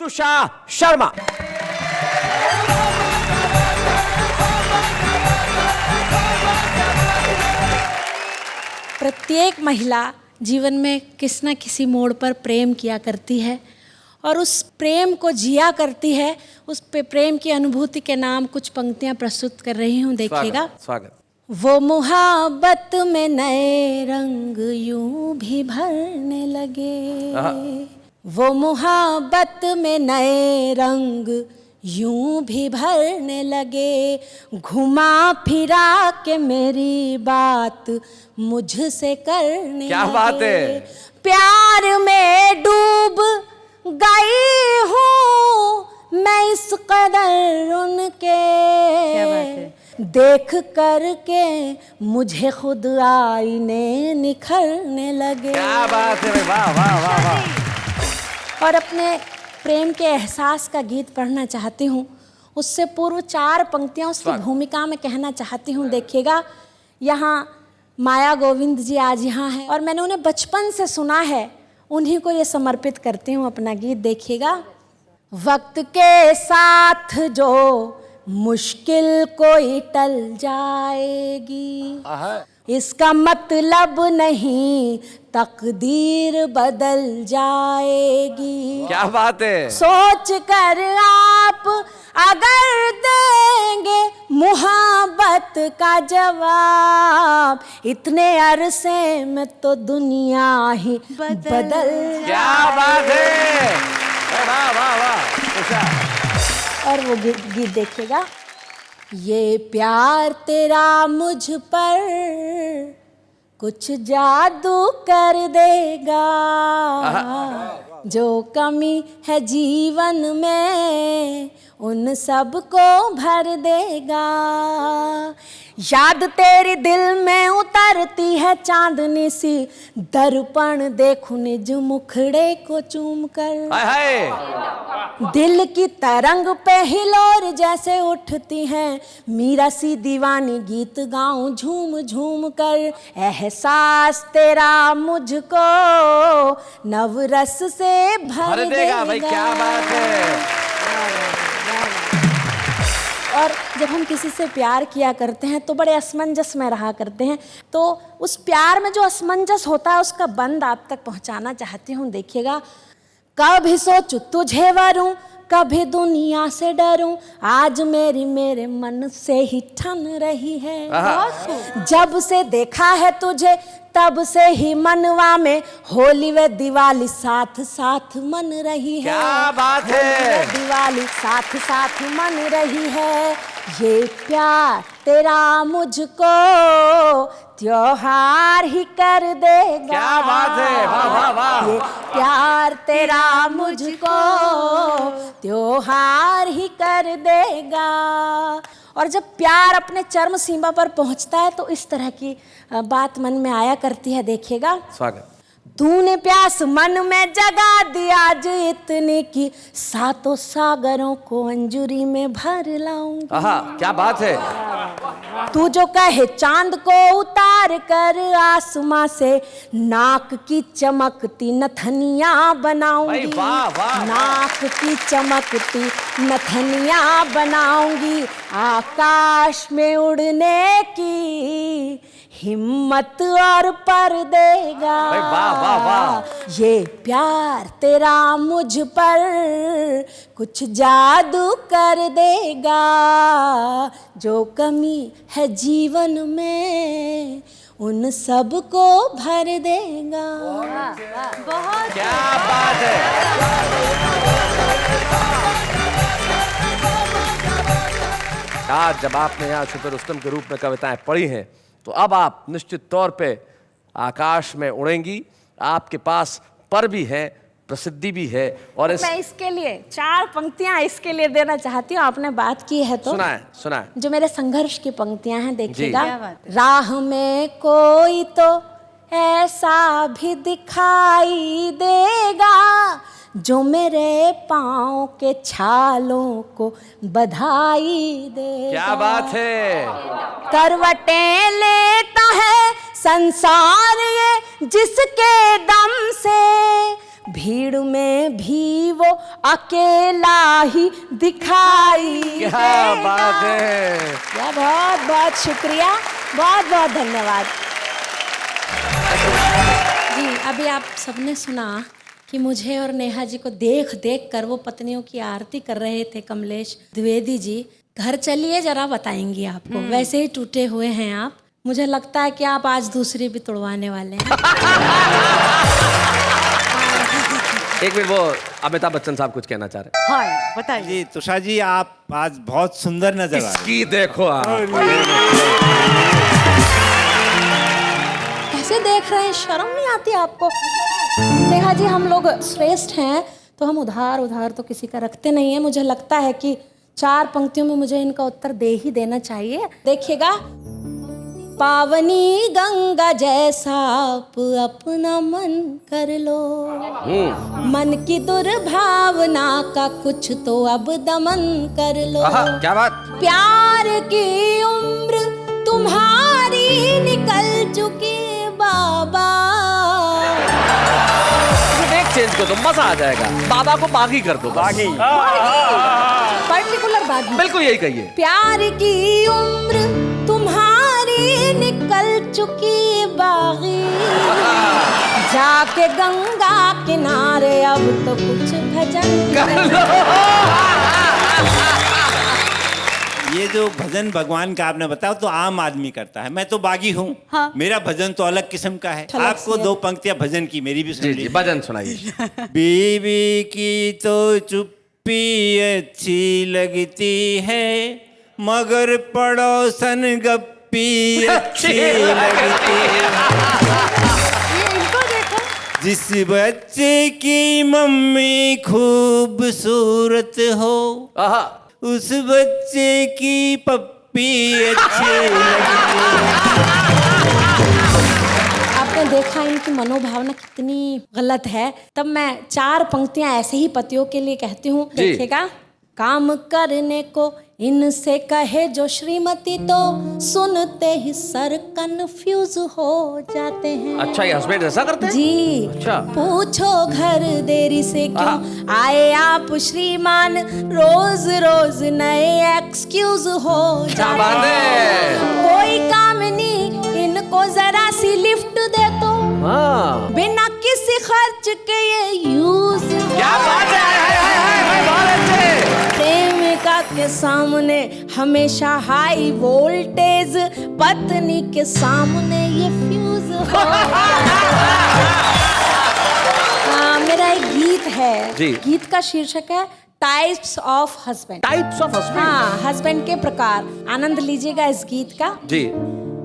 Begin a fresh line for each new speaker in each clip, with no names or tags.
तुषार शर्मा।
प्रत्येक महिला जीवन में किसी न किसी मोड़ पर प्रेम किया करती है और उस प्रेम को जिया करती है। उस प्रेम की अनुभूति के नाम कुछ पंक्तियां प्रस्तुत कर रही हूं, देखिएगा।
स्वागत।
वो मुहाबत में नए रंग यूं भी भरने लगे, वो मुहाबत में नए रंग यूं भी भरने लगे, घुमा फिरा के मेरी बात मुझसे करने
क्या
लगे।
बात है।
प्यार में डूब गई हूँ मैं इस कदर उनके,
क्या बात है।
देख करके मुझे खुद आईने निखरने लगे।
क्या बात है, वाह वाह वाह वाह।
और अपने प्रेम के एहसास का गीत पढ़ना चाहती हूँ। उससे पूर्व 4 पंक्तियाँ उसकी भूमिका में कहना चाहती हूँ, देखिएगा। यहाँ माया गोविंद जी आज यहाँ हैं और मैंने उन्हें बचपन से सुना है, उन्हीं को ये समर्पित करती हूँ अपना गीत, देखिएगा। वक्त के साथ जो मुश्किल कोई टल जाएगी, इसका मतलब नहीं तकदीर बदल जाएगी।
क्या बात है।
सोच कर आप अगर देंगे मुहब्बत का जवाब, इतने अरसे में तो दुनिया ही बदल
क्या बात है, वाह वाह वाह।
और वो गीत देखिएगा। ये प्यार तेरा मुझ पर कुछ जादू कर देगा, जो कमी है जीवन में उन सबको भर देगा। याद तेरी दिल में उतरती है चांदनी सी, दर्पण देखूं निज मुखड़े को चूम कर।
हाय हाय।
दिल की तरंग पे हिलोर जैसे उठती हैं, मीरा सी दीवानी गीत गाऊं झूम झूम कर। एहसास तेरा मुझको नवरस से भर देगा।
भाई क्या बात है।
और जब हम किसी से प्यार किया करते हैं तो बड़े असमंजस में रहा करते हैं, तो उस प्यार में जो असमंजस होता है उसका बंद आप तक पहुंचाना चाहती हूँ, देखिएगा। कभी सोचूं तुझे वरूं, कभी दुनिया से डरूं, आज मेरे मन से ही ठन रही है। जब से देखा है तुझे तब से ही मनवा में होली व दिवाली साथ साथ मन रही है।
क्या बात है।
दिवाली साथ साथ मन रही है। ये प्यार तेरा मुझको त्योहार ही कर देगा।
क्या बात है, वाह वाह वाह।
ये प्यार तेरा मुझको त्योहार ही कर देगा। और जब प्यार अपने चरम सीमा पर पहुंचता है तो इस तरह की बात मन में आया करती है, देखिएगा।
स्वागत।
तूने प्यास मन में जगा दी आज इतनी की, सातों सागरों को अंजुरी में भर लाऊंगी।
क्या बात है।
तू जो कहे चांद को उतार कर आसमां से, नाक की चमकती नथनिया बनाऊंगी।
वाह वाह।
नाक की चमकती नथनिया बनाऊंगी, आकाश में उड़ने की हिम्मत और पर देगा।
वाह वाह वाह।
ये प्यार तेरा मुझ पर कुछ जादू कर देगा, जो कमी है जीवन में उन सबको भर देगा।
बहुत
क्या बात है। आज जब आपने यहाँ छुपे रुस्तम के रूप में कविताएं पढ़ी हैं तो अब आप निश्चित तौर पे आकाश में उड़ेंगी। आपके पास पर भी है, प्रसिद्धि भी है। और
मैं इसके लिए 4 पंक्तियां इसके लिए देना चाहती हूँ, आपने बात की है तो
सुनाए।
जो मेरे संघर्ष की पंक्तियां हैं, देखिएगा।
क्या बात है।
राह में कोई तो ऐसा भी दिखाई देगा, जो मेरे पाँव के छालों को बधाई देगा।
क्या बात है।
करवटें लेता है संसार ये जिसके दम से, भीड़ में भी वो अकेला ही दिखाई
क्या बात है।
या बहुत बहुत शुक्रिया, बहुत बहुत धन्यवाद जी। अभी आप सबने सुना कि मुझे और नेहा जी को देख देख कर वो पत्नियों की आरती कर रहे थे कमलेश द्विवेदी जी। घर चलिए जरा बताएंगी आपको, वैसे ही टूटे हुए हैं आप। मुझे लगता है कि आप आज दूसरी भी तुड़वाने वाले हैं।
एक मिनट, वो अमिताभ बच्चन साहब कुछ कहना चाह रहे हैं।
हाँ बताइए।
जी तुषार जी, आप आज बहुत सुंदर नजर आ रहे हैं।
इसकी देखो आप,
कैसे देख रहे हैं, शर्म नहीं आती आपको? नेहा जी, हम लोग श्रेष्ठ हैं तो हम उधार उधार तो किसी का रखते नहीं है। मुझे लगता है कि 4 पंक्तियों में मुझे इनका उत्तर दे ही देना चाहिए। देखिएगा, पावनी गंगा जैसा आप अपना मन कर लो, मन की दुर्भावना का कुछ तो अब दमन कर लो।
क्या बात।
प्यार की उम्र तुम्हारी निकल चुकी बाबा।
एक चेंज कर दो, मजा आ जाएगा। बाबा को बागी कर दो, बागी,
पर्टिकुलर बागी,
बिल्कुल यही कहिए।
प्यार की उम्र तुम्हारी निकल चुकी बागी, जाके गंगा किनारे अब तो कुछ भजन कर लो।
ये जो भजन भगवान का आपने बताया तो आम आदमी करता है, मैं तो बागी हूँ।
हाँ।
मेरा भजन तो अलग किस्म का है। आपको 2 पंक्तियां भजन की मेरी भी सुन
जी
लीजिए।
भजन सुनाइए।
बीवी की तो चुप्पी अच्छी लगती है, मगर पड़ोसन गप्पी अच्छी लगती है।
ये इनको देखो।
जिस बच्चे की मम्मी खूबसूरत हो,
आहा,
उस बच्चे की पप्पी अच्छी लगती है।
आपने देखा इनकी मनोभावना कितनी गलत है। तब मैं 4 पंक्तियां ऐसे ही पतियों के लिए कहती हूँ।
जी।
देखिएगा, काम करने को इनसे कहे जो श्रीमती तो सुनते ही सर कंफ्यूज हो जाते हैं।
अच्छा, ये हस्बैंड ऐसा करते हैं?
जी।
अच्छा।
पूछो घर देरी से क्यों आए आप श्रीमान, रोज रोज नए एक्सक्यूज हो
क्या बात
जाते
है।
हैं। कोई काम नहीं, इनको जरा सी लिफ्ट दे तो
हाँ,
बिना किसी खर्च के ये यूज।
क्या बात है, बहुत अच्छे।
प्रेमिका के सामने हमेशा हाई वोल्टेज, पत्नी के सामने ये फ्यूज हो। मेरा एक गीत है
जी।
गीत का शीर्षक है types of husband.
Types of husband.
हाँ, हस्बैंड के प्रकार। आनंद लीजिएगा इस गीत का।
जी।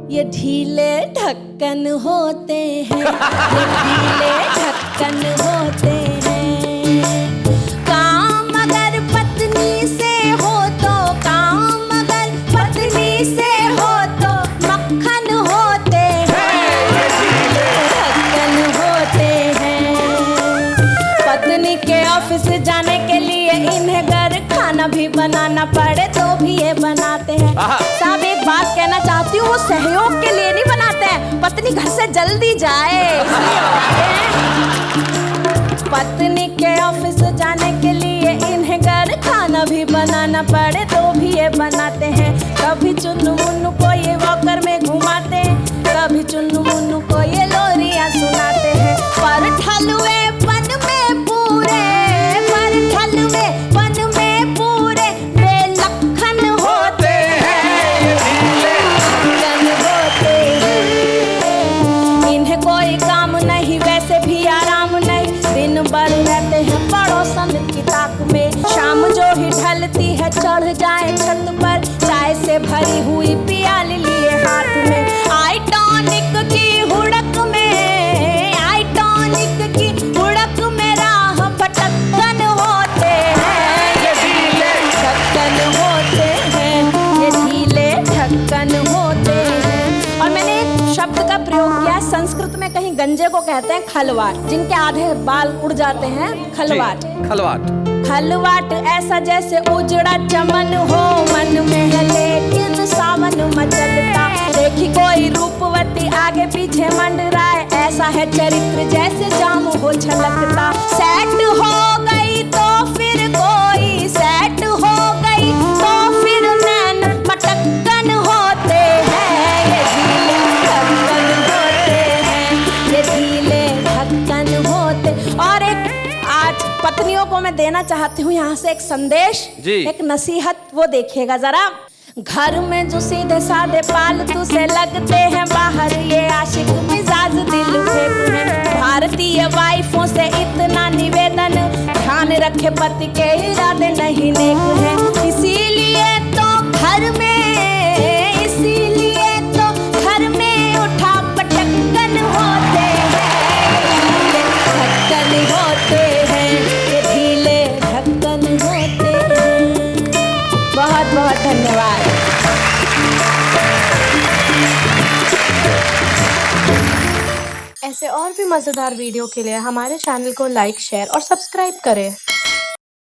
ये ढीले ढक्कन होते हैं, ये ढीले ढक्कन होते हैं। काम अगर पत्नी से हो तो, काम अगर पत्नी से हो तो मक्खन होते हैं, ये ढीले ढक्कन होते हैं। पत्नी के ऑफिस जाने के लिए इन्हें घर खाना भी बनाना पड़े तो भी ये बनाते हैं। साहब, एक बात कहना चाहती हूँ, वो सहयोग के लिए नहीं बनाते हैं, पत्नी घर से जल्दी जाए इसलिए बनाते हैं। पत्नी के ऑफिस जाने के लिए इन्हें घर खाना भी बनाना पड़े तो भी ये बनाते हैं। कभी चुन्नू मुन्नू को ये वॉकर में घुमाते हैं, कभी चुन्नू मुन्नू को ये लोरियां सुनाते हैं। पर ठलुए पन में पूरे, पर ठलुए पन में पूरे बेलखन होते हैं, बेलखन होते हैं। इन्हें कोई काम नहीं, वैसे भी आराम नहीं, दिन भर रहते हैं पड़ोसन की ताक में। शाम जो ही ढलती है चढ़ जाए छत पर, चाय से भरी हुई प्याली लिए हाथ में। आई टॉनिक की हुड़क में, आई टॉनिक की हुड़क में राह भटकन होते हैं, ये ढीले ढक्कन होते हैं, ये ढीले ढक्कन होते हैं। और मैंने एक शब्द का प्रयोग किया, संस्कृत में कहीं गंजे को कहते हैं खलवाट, जिनके आधे बाल उड़ जाते हैं, खलवाट।
खलवाट।
खलवाट ऐसा जैसे उजड़ा चमन हो, मन में है लेकिन सावन मचलता। देखी कोई रूपवती आगे पीछे मंडराए, ऐसा है चरित्र जैसे जाम हो छलकता। सेट हो गई तो फिर कोई, सेट हो गई तो फिर नैन मटक्कन होते हैं। ये ढीले ढक्कन होते हैं, ये ढीले ढक्कन होते। और एक आज पत्नियों को मैं देना चाहती हूँ यहाँ से एक संदेश, एक नसीहत, वो देखिएगा जरा। घर में जो सीधे साधे पालतू से लगते हैं, बाहर ये आशिक मिजाज दिल फेंक हैं। भारतीय वाइफों से इतना निवेदन, ध्यान रखे पति के इरादे नहीं नेक हैं। इसीलिए तो घर में, इसीलिए तो घर में उठा पटक्कन होते हैं, ढक्कन होते हैं, ये ढीले ढक्कन होते हैं। बहुत बहुत धन्यवाद।
ऐसे और भी मज़ेदार वीडियो के लिए हमारे चैनल को लाइक, शेयर और सब्सक्राइब करें।